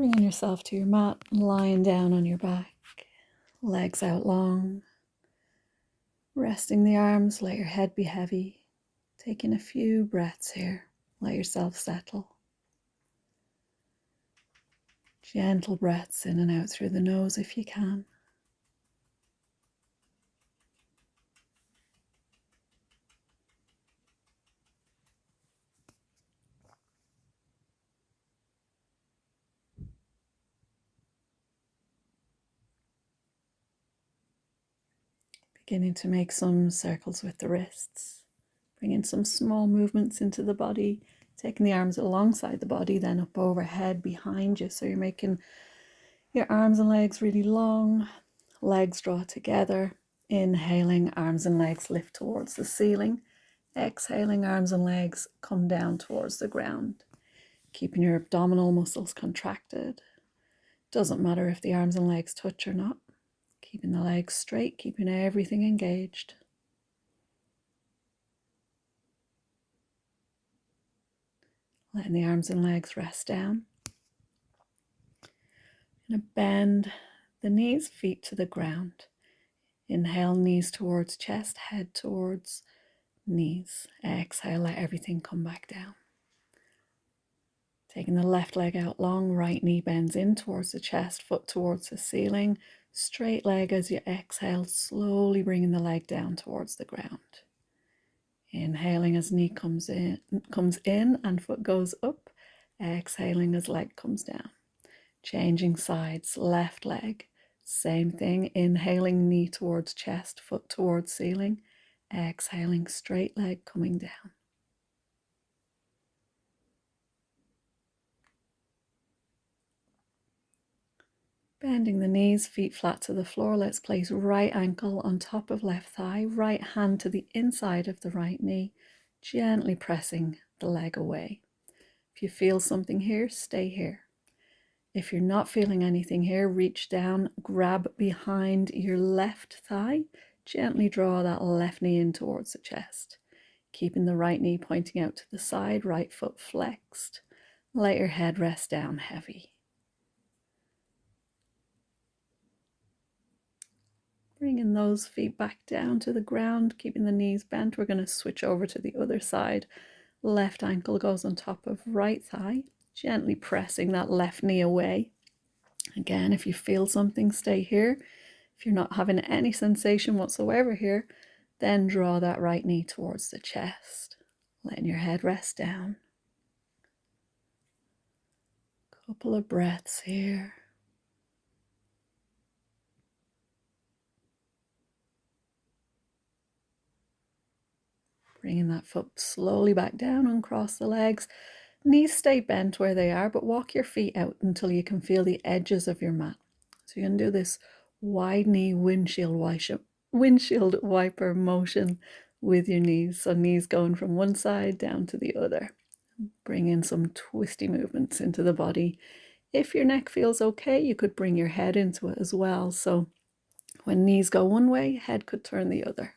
Bringing yourself to your mat, lying down on your back, legs out long. Resting the arms, let your head be heavy. Taking a few breaths here, let yourself settle. Gentle breaths in and out through the nose if you can. Beginning to make some circles with the wrists. Bringing some small movements into the body, taking the arms alongside the body, then up overhead behind you. So you're making your arms and legs really long, legs draw together. Inhaling, arms and legs lift towards the ceiling. Exhaling, arms and legs come down towards the ground. Keeping your abdominal muscles contracted. Doesn't matter if the arms and legs touch or not. Keeping the legs straight, keeping everything engaged. Letting the arms and legs rest down. Going to bend the knees, feet to the ground. Inhale, knees towards chest, head towards knees. Exhale, let everything come back down. Taking the left leg out long, right knee bends in towards the chest, foot towards the ceiling. Straight leg as you exhale, slowly bringing the leg down towards the ground. Inhaling as knee comes in and foot goes up. Exhaling as leg comes down. Changing sides, left leg. Same thing, inhaling knee towards chest, foot towards ceiling. Exhaling, straight leg coming down. Bending the knees, feet flat to the floor. Let's place right ankle on top of left thigh, right hand to the inside of the right knee, gently pressing the leg away. If you feel something here, stay here. If you're not feeling anything here, reach down, grab behind your left thigh, gently draw that left knee in towards the chest. Keeping the right knee pointing out to the side, right foot flexed. Let your head rest down heavy. Bringing those feet back down to the ground, keeping the knees bent. We're going to switch over to the other side. Left ankle goes on top of right thigh, gently pressing that left knee away. Again, if you feel something, stay here. If you're not having any sensation whatsoever here, then draw that right knee towards the chest, letting your head rest down. Couple of breaths here. Bringing that foot slowly back down and cross the legs. Knees stay bent where they are, but walk your feet out until you can feel the edges of your mat. So you can do this wide knee windshield wiper motion with your knees. So knees going from one side down to the other. Bring in some twisty movements into the body. If your neck feels okay, you could bring your head into it as well. So when knees go one way, head could turn the other.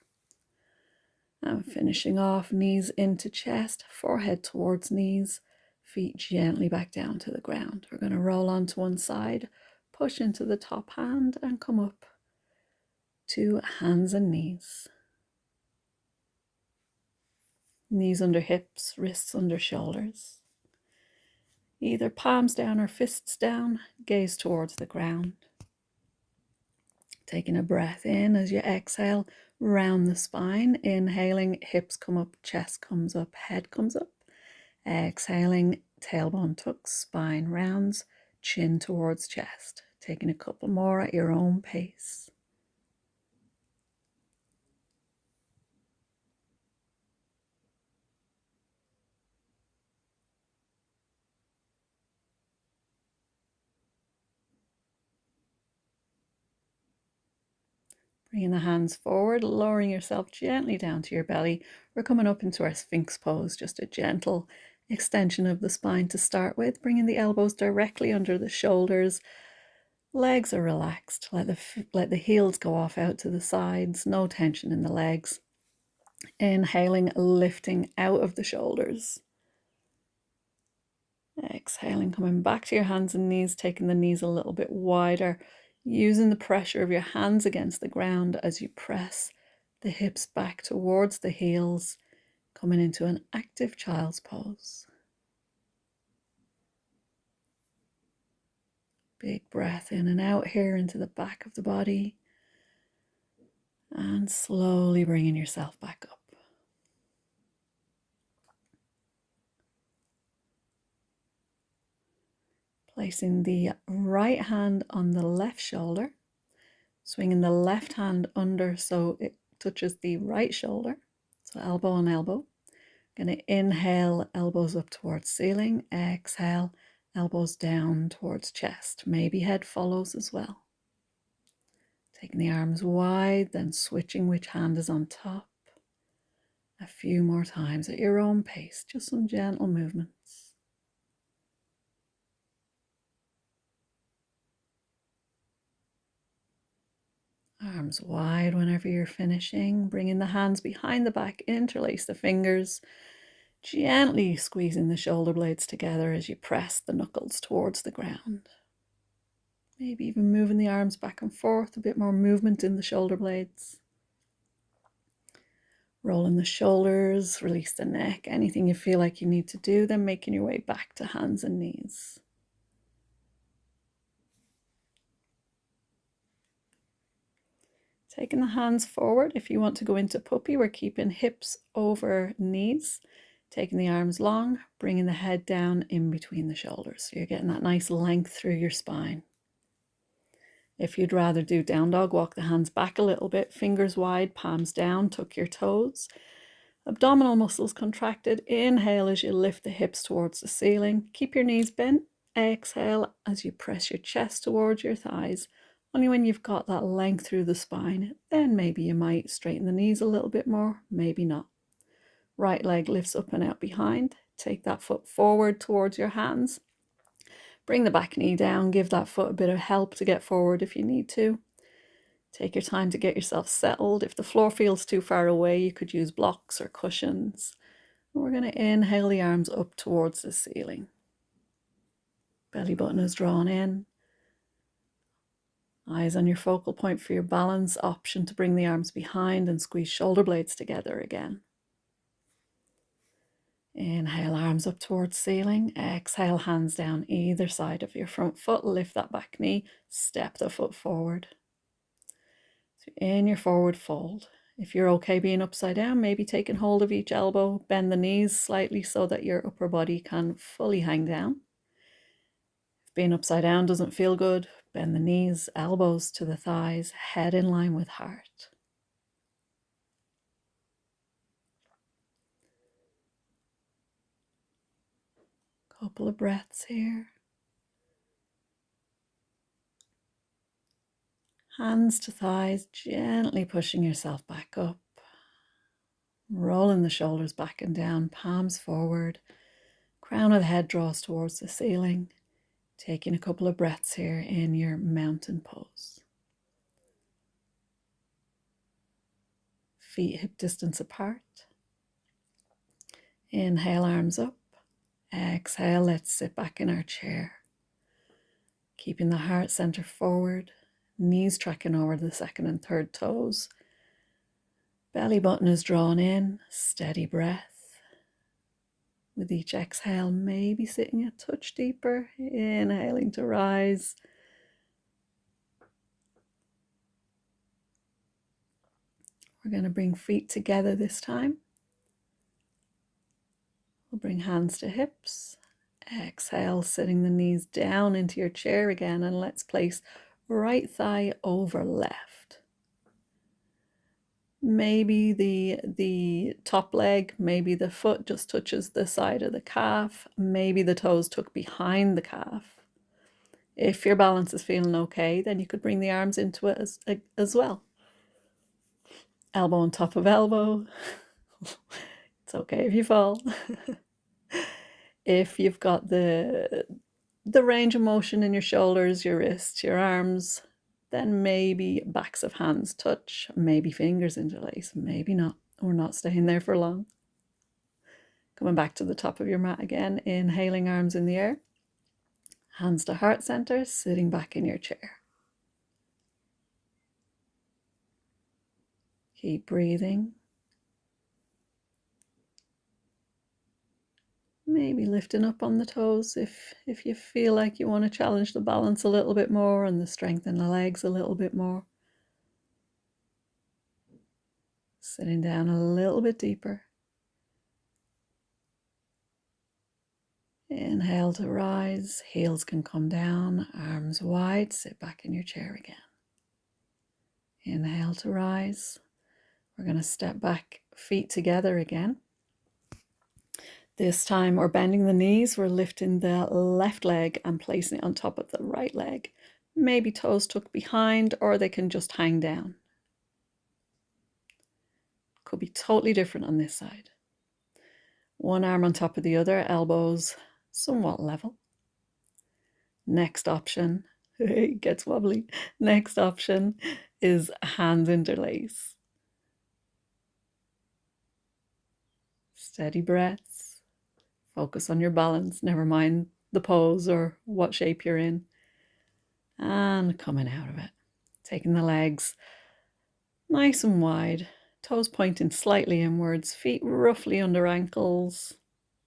And finishing off, knees into chest, forehead towards knees, feet gently back down to the ground. We're going to roll onto one side, push into the top hand and come up to hands and knees. Knees under hips, wrists under shoulders. Either palms down or fists down, gaze towards the ground. Taking a breath in as you exhale, round the spine. Inhaling, hips come up, chest comes up, head comes up. Exhaling, tailbone tucks, spine rounds, chin towards chest. Taking a couple more at your own pace. Bringing the hands forward, lowering yourself gently down to your belly. We're coming up into our Sphinx pose, just a gentle extension of the spine to start with. Bringing the elbows directly under the shoulders. Legs are relaxed. Let the heels go off out to the sides. No tension in the legs. Inhaling, lifting out of the shoulders. Exhaling, coming back to your hands and knees, taking the knees a little bit wider, using the pressure of your hands against the ground as you press the hips back towards the heels, coming into an active child's pose. Big breath in and out here into the back of the body, and slowly bringing yourself back up. Placing the right hand on the left shoulder, swinging the left hand under so it touches the right shoulder, so elbow on elbow. Going to inhale, elbows up towards ceiling. Exhale, elbows down towards chest. Maybe head follows as well. Taking the arms wide, then switching which hand is on top. A few more times at your own pace, just some gentle movements. Arms wide whenever you're finishing, bringing the hands behind the back, interlace the fingers, gently squeezing the shoulder blades together as you press the knuckles towards the ground. Maybe even moving the arms back and forth, a bit more movement in the shoulder blades. Rolling the shoulders, release the neck, anything you feel like you need to do, then making your way back to hands and knees. Taking the hands forward. If you want to go into puppy, we're keeping hips over knees. Taking the arms long, bringing the head down in between the shoulders. So you're getting that nice length through your spine. If you'd rather do down dog, walk the hands back a little bit, fingers wide, palms down, tuck your toes. Abdominal muscles contracted. Inhale as you lift the hips towards the ceiling. Keep your knees bent. Exhale as you press your chest towards your thighs. Only when you've got that length through the spine, then maybe you might straighten the knees a little bit more, maybe not. Right leg lifts up and out behind. Take that foot forward towards your hands. Bring the back knee down. Give that foot a bit of help to get forward if you need to. Take your time to get yourself settled. If the floor feels too far away, you could use blocks or cushions. We're going to inhale the arms up towards the ceiling. Belly button is drawn in. Eyes on your focal point for your balance. Option to bring the arms behind and squeeze shoulder blades together again. Inhale, arms up towards ceiling. Exhale, hands down either side of your front foot. Lift that back knee. Step the foot forward. So in your forward fold. If you're okay being upside down, maybe taking hold of each elbow. Bend the knees slightly so that your upper body can fully hang down. If being upside down doesn't feel good, bend the knees, elbows to the thighs, head in line with heart. Couple of breaths here. Hands to thighs, gently pushing yourself back up. Rolling the shoulders back and down, palms forward. Crown of the head draws towards the ceiling. Taking a couple of breaths here in your mountain pose. Feet hip distance apart. Inhale, arms up. Exhale, let's sit back in our chair. Keeping the heart center forward. Knees tracking over the second and third toes. Belly button is drawn in. Steady breath. With each exhale, maybe sitting a touch deeper. Inhaling to rise. We're going to bring feet together this time. We'll bring hands to hips. Exhale, sitting the knees down into your chair again, and let's place right thigh over left. Maybe the top leg, maybe the foot just touches the side of the calf. Maybe the toes tuck behind the calf. If your balance is feeling okay, then you could bring the arms into it as well. Elbow on top of elbow. It's okay if you fall. If you've got the range of motion in your shoulders, your wrists, your arms, then maybe backs of hands touch, maybe fingers interlace, maybe not. We're not staying there for long. Coming back to the top of your mat again, inhaling, arms in the air. Hands to heart center, sitting back in your chair. Keep breathing. Maybe lifting up on the toes if you feel like you want to challenge the balance a little bit more and the strength in the legs a little bit more. Sitting down a little bit deeper. Inhale to rise, heels can come down, arms wide, sit back in your chair again. Inhale to rise. We're going to step back, feet together again. This time we're bending the knees, we're lifting the left leg and placing it on top of the right leg. Maybe toes tucked behind, or they can just hang down. Could be totally different on this side. One arm on top of the other, elbows somewhat level. Next option, it gets wobbly. Next option is hands interlace. Steady breaths. Focus on your balance, never mind the pose or what shape you're in. And coming out of it. Taking the legs nice and wide, toes pointing slightly inwards, feet roughly under ankles.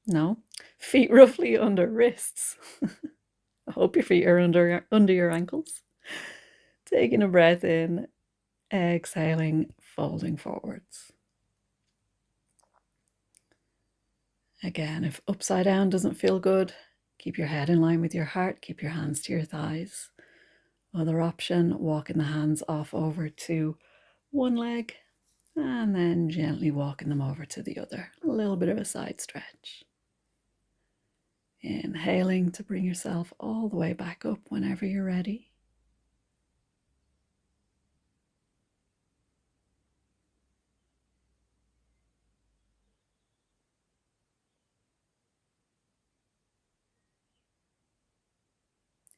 No, feet roughly under wrists. I hope your feet are under your ankles. Taking a breath in, exhaling, folding forwards. Again, if upside down doesn't feel good, keep your head in line with your heart, keep your hands to your thighs. Other option, walking the hands off over to one leg and then gently walking them over to the other. A little bit of a side stretch. Inhaling to bring yourself all the way back up whenever you're ready.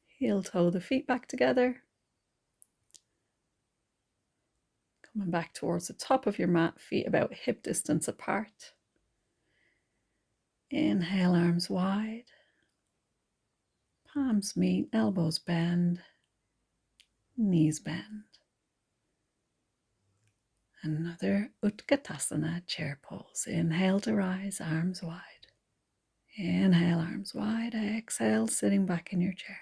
Heel toe the feet back together. Coming back towards the top of your mat, feet about hip distance apart. Inhale, arms wide. Palms meet, elbows bend, knees bend. Another Utkatasana chair pose. Inhale to rise, arms wide. Inhale, arms wide. Exhale, sitting back in your chair.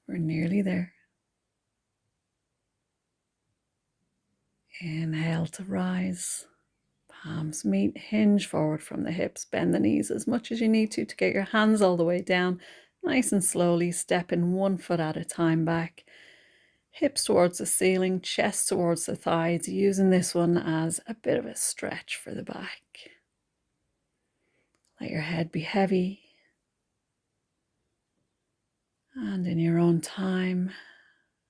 We're nearly there. Inhale to rise. Palms meet, hinge forward from the hips. Bend the knees as much as you need to get your hands all the way down. Nice and slowly, stepping one foot at a time back. Hips towards the ceiling, chest towards the thighs, using this one as a bit of a stretch for the back. Let your head be heavy. And in your own time,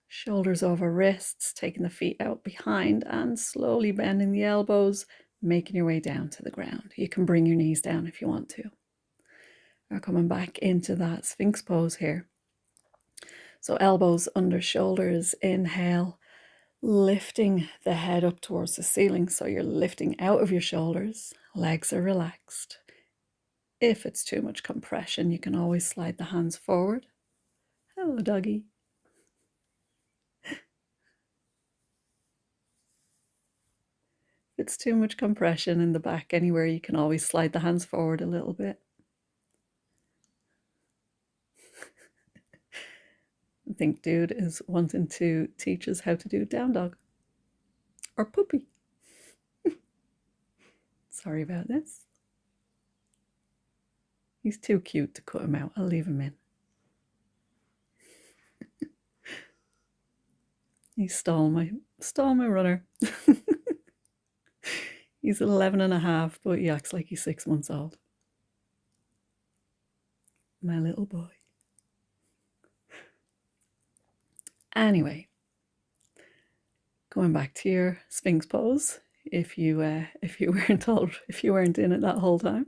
shoulders over wrists, taking the feet out behind and slowly bending the elbows, making your way down to the ground. You can bring your knees down if you want to. We're coming back into that Sphinx pose here. So elbows under shoulders, inhale, lifting the head up towards the ceiling. So you're lifting out of your shoulders, legs are relaxed. If it's too much compression, you can always slide the hands forward. Hello, doggy. If it's too much compression in the back anywhere, you can always slide the hands forward a little bit. I think dude is wanting to teach us how to do down dog or puppy. Sorry about this. He's too cute to cut him out. I'll leave him in. He stole my runner. He's 11 and a half, but he acts like he's 6 months old. My little boy. Anyway, going back to your Sphinx pose, if you weren't in it that whole time.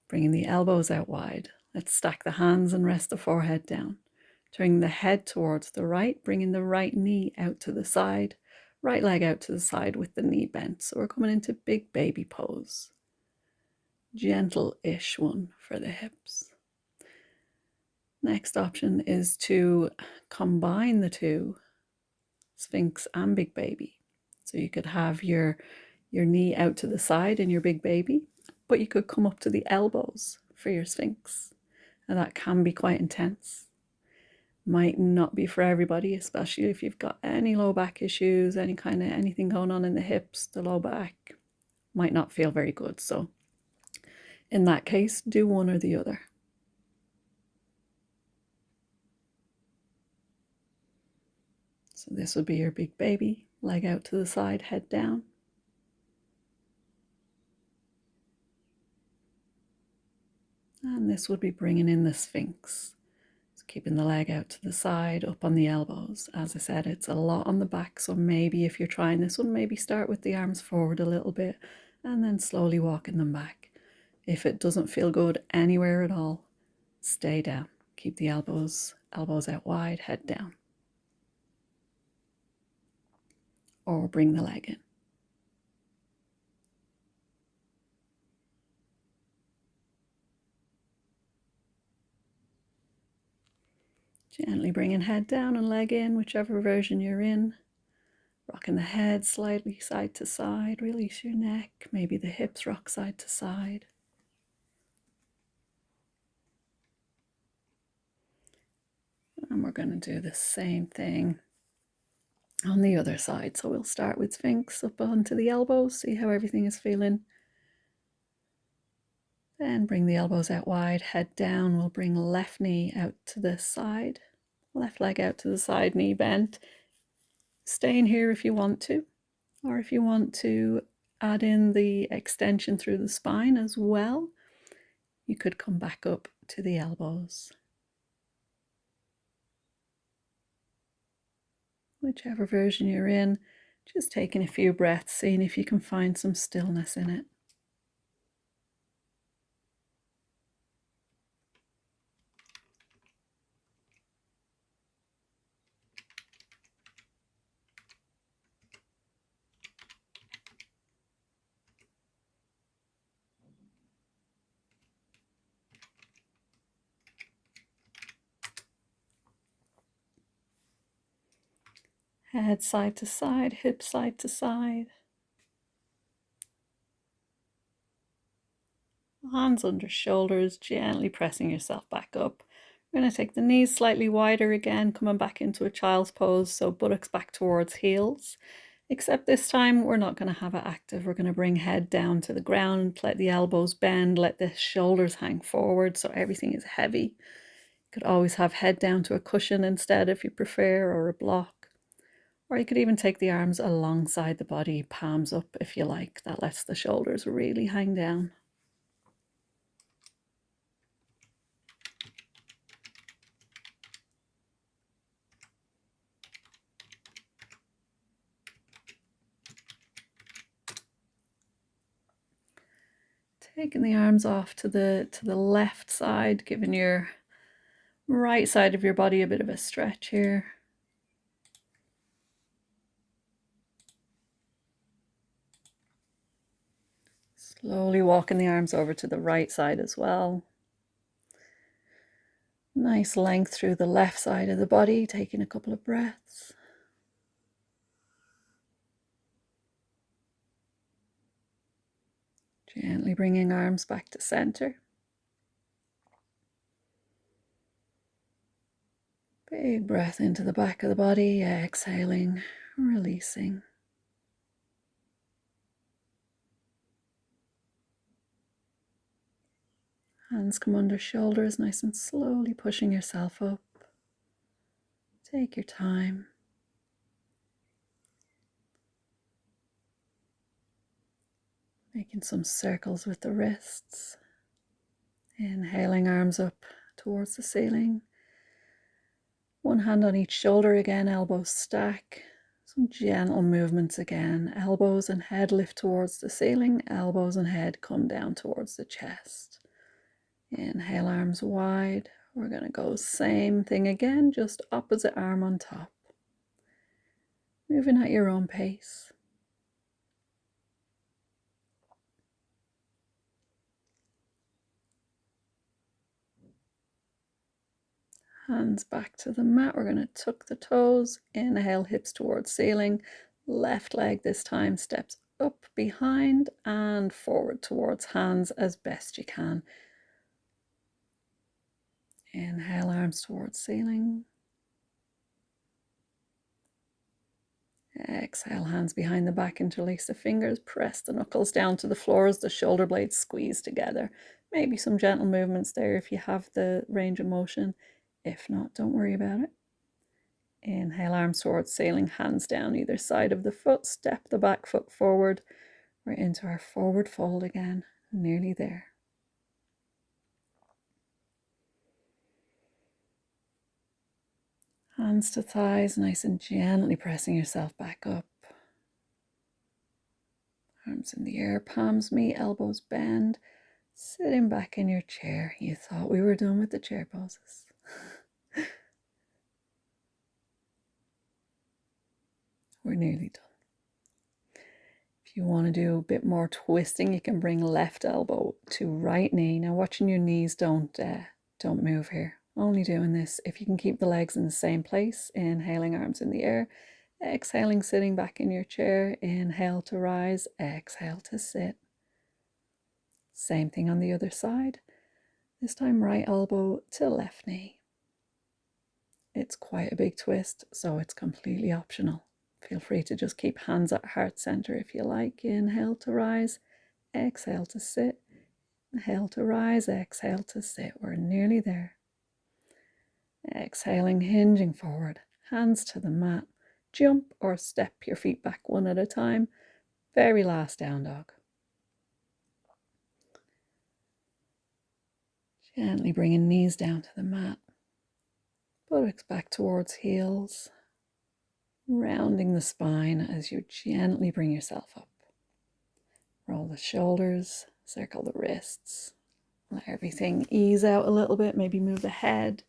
Bringing the elbows out wide. Let's stack the hands and rest the forehead down. Turning the head towards the right, bringing the right knee out to the side, right leg out to the side with the knee bent. So we're coming into big baby pose. Gentle-ish one for the hips. Next option is to combine the two, Sphinx and big baby. So you could have your knee out to the side in your big baby, but you could come up to the elbows for your Sphinx. And that can be quite intense. Might not be for everybody, especially if you've got any low back issues, any kind of anything going on in the hips, the low back might not feel very good. So in that case, do one or the other. So this would be your big baby, leg out to the side, head down. And this would be bringing in the Sphinx. So keeping the leg out to the side, up on the elbows. As I said, it's a lot on the back, so maybe if you're trying this one, maybe start with the arms forward a little bit and then slowly walking them back. If it doesn't feel good anywhere at all, stay down. Keep the elbows out wide, head down. Or bring the leg in. Gently bringing head down and leg in, whichever version you're in. Rocking the head slightly side to side. Release your neck. Maybe the hips rock side to side. And we're going to do the same thing on the other side. So we'll start with Sphinx up onto the elbows. See how everything is feeling. Then bring the elbows out wide, head down. We'll bring left knee out to the side. Left leg out to the side, knee bent. Stay in here if you want to, or if you want to add in the extension through the spine as well, you could come back up to the elbows. Whichever version you're in, just taking a few breaths, seeing if you can find some stillness in it. Head side to side, hip side to side. Hands under shoulders, gently pressing yourself back up. We're going to take the knees slightly wider again, coming back into a child's pose, so buttocks back towards heels. Except this time we're not going to have it active. We're going to bring head down to the ground, let the elbows bend, let the shoulders hang forward so everything is heavy. You could always have head down to a cushion instead if you prefer, or a block. Or you could even take the arms alongside the body, palms up if you like. That lets the shoulders really hang down. Taking the arms off to the left side, giving your right side of your body a bit of a stretch here. Slowly walking the arms over to the right side as well. Nice length through the left side of the body, taking a couple of breaths. Gently bringing arms back to center. Big breath into the back of the body, exhaling, releasing. Hands come under shoulders, nice and slowly pushing yourself up. Take your time. Making some circles with the wrists. Inhaling, arms up towards the ceiling. One hand on each shoulder again, elbows stack. Some gentle movements again. Elbows and head lift towards the ceiling. Elbows and head come down towards the chest. Inhale, arms wide, We're going to go same thing again, just opposite arm on top. Moving at your own pace. Hands back to the mat. We're going to tuck the toes. Inhale, hips towards ceiling. Left leg this time steps up behind and forward towards hands as best you can. Inhale, arms towards ceiling. Exhale, hands behind the back, interlace the fingers, press the knuckles down to the floor as the shoulder blades squeeze together. Maybe some gentle movements there if you have the range of motion. If not, don't worry about it. Inhale, arms towards ceiling, hands down either side of the foot, step the back foot forward. We're into our forward fold again, nearly there. Hands to thighs, nice and gently pressing yourself back up. Arms in the air, palms meet, elbows bend. Sitting back in your chair. You thought we were done with the chair poses. We're nearly done. If you want to do a bit more twisting, you can bring left elbow to right knee. Now watching your knees, don't move here. Only doing this if you can keep the legs in the same place. Inhaling, arms in the air. Exhaling, sitting back in your chair. Inhale to rise. Exhale to sit. Same thing on the other side. This time right elbow to left knee. It's quite a big twist, so it's completely optional. Feel free to just keep hands at heart center if you like. Inhale to rise, exhale to sit. Inhale to rise, exhale to sit. We're nearly there. Exhaling, hinging forward, hands to the mat. Jump or step your feet back one at a time. Very last down dog. Gently bringing knees down to the mat. Buttocks back towards heels. Rounding the spine as you gently bring yourself up. Roll the shoulders, circle the wrists. Let everything ease out a little bit. Maybe move the head.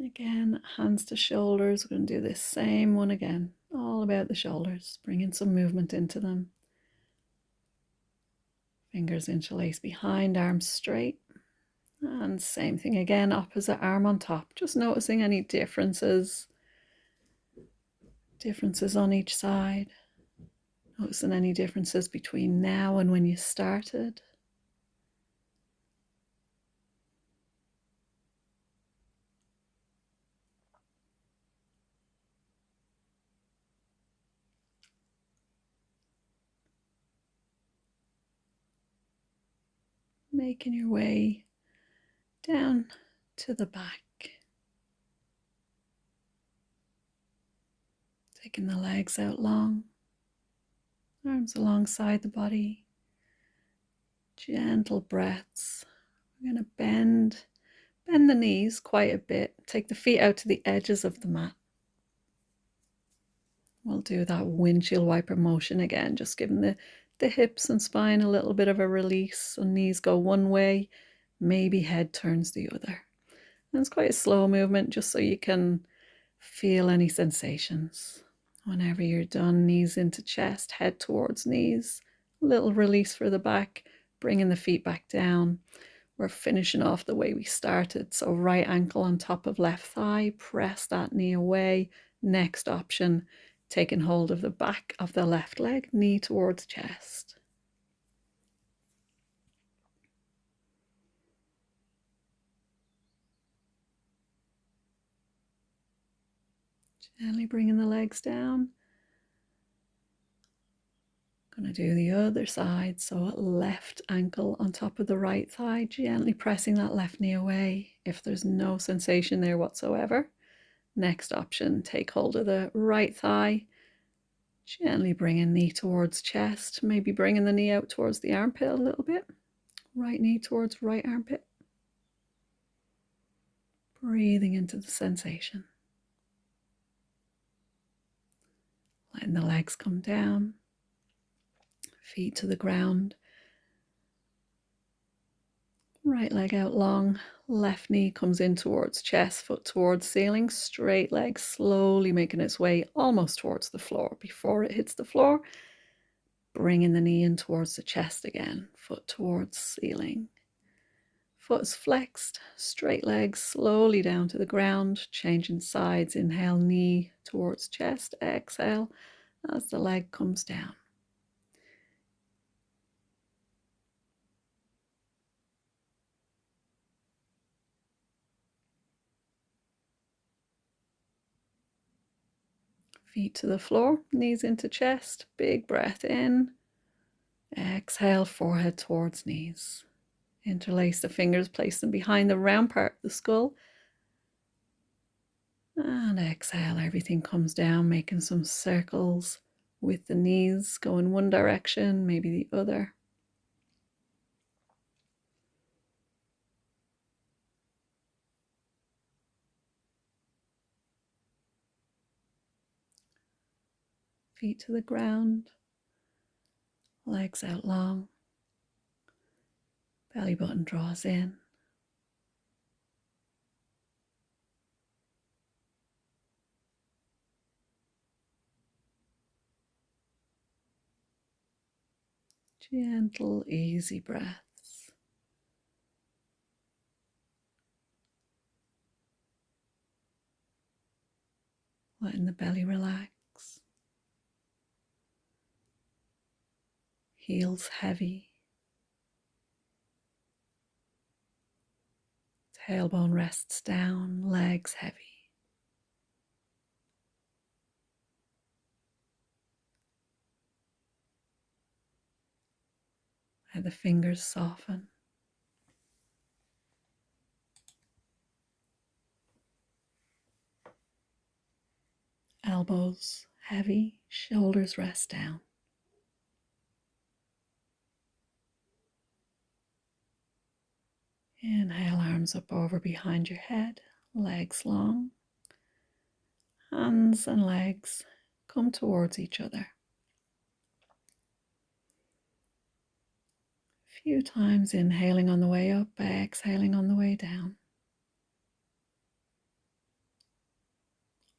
Again, hands to shoulders. We're going to do this same one again. All about the shoulders. Bringing some movement into them. Fingers interlace behind, arms straight. And same thing again, opposite arm on top. Just noticing any differences on each side. Noticing any differences between now and when you started. Making your way down to the back. Taking the legs out long. Arms alongside the body. Gentle breaths. We're going to bend the knees quite a bit. Take the feet out to the edges of the mat. We'll do that windshield wiper motion again, just giving the hips and spine a little bit of a release. So knees go one way, maybe head turns the other. And it's quite a slow movement, just so you can feel any sensations. Whenever you're done, knees into chest, head towards knees. A little release for the back, bringing the feet back down. We're finishing off the way we started. So right ankle on top of left thigh, press that knee away. Next option, taking hold of the back of the left leg, knee towards chest. Gently bringing the legs down. Going to do the other side. So left ankle on top of the right thigh, gently pressing that left knee away. If there's no sensation there whatsoever, next option, take hold of the right thigh. Gently bringing knee towards chest, maybe bringing the knee out towards the armpit a little bit. Right knee towards right armpit. Breathing into the sensation. Letting the legs come down. Feet to the ground. Right leg out long, left knee comes in towards chest, foot towards ceiling, straight leg slowly making its way almost towards the floor. Before it hits the floor, bringing the knee in towards the chest again, foot towards ceiling. Foot's flexed, straight leg slowly down to the ground, changing sides. Inhale, knee towards chest, exhale as the leg comes down. Feet to the floor, knees into chest, big breath in. Exhale, forehead towards knees. Interlace the fingers, place them behind the round part of the skull. And exhale, everything comes down, making some circles with the knees, go in one direction, maybe the other. Feet to the ground, legs out long, belly button draws in. Gentle, easy breaths. Letting the belly relax. Heels heavy. Tailbone rests down, legs heavy. Let the fingers soften. Elbows heavy, shoulders rest down. Inhale, arms up over behind your head, legs long. Hands and legs come towards each other. A few times inhaling on the way up, exhaling on the way down.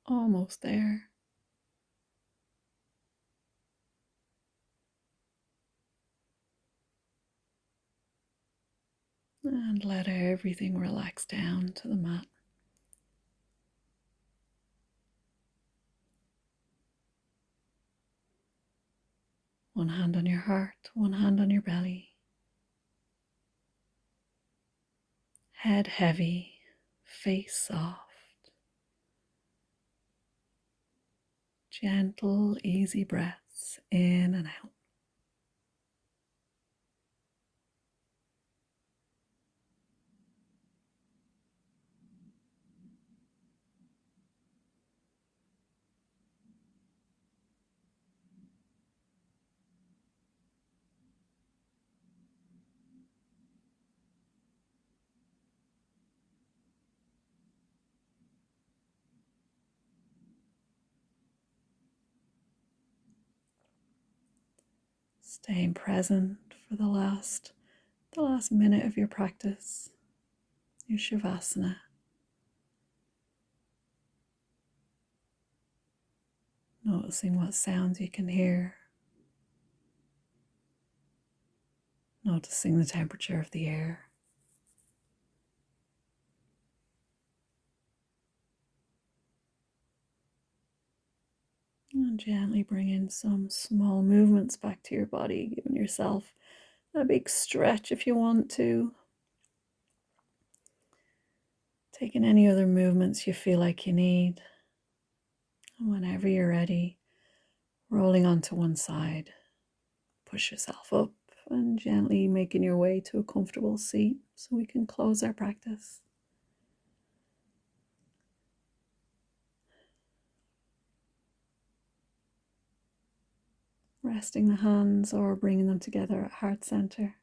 Almost there. And let everything relax down to the mat. One hand on your heart, one hand on your belly. Head heavy, face soft. Gentle, easy breaths in and out. Staying present for the last minute of your practice, your Shavasana. Noticing what sounds you can hear. Noticing the temperature of the air. And gently bring in some small movements back to your body, giving yourself a big stretch if you want to. Taking any other movements you feel like you need. And whenever you're ready, rolling onto one side, push yourself up and gently making your way to a comfortable seat so we can close our practice. Resting the hands or bringing them together at heart center.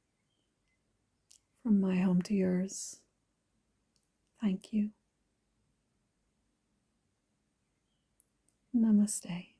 From my home to yours. Thank you. Namaste.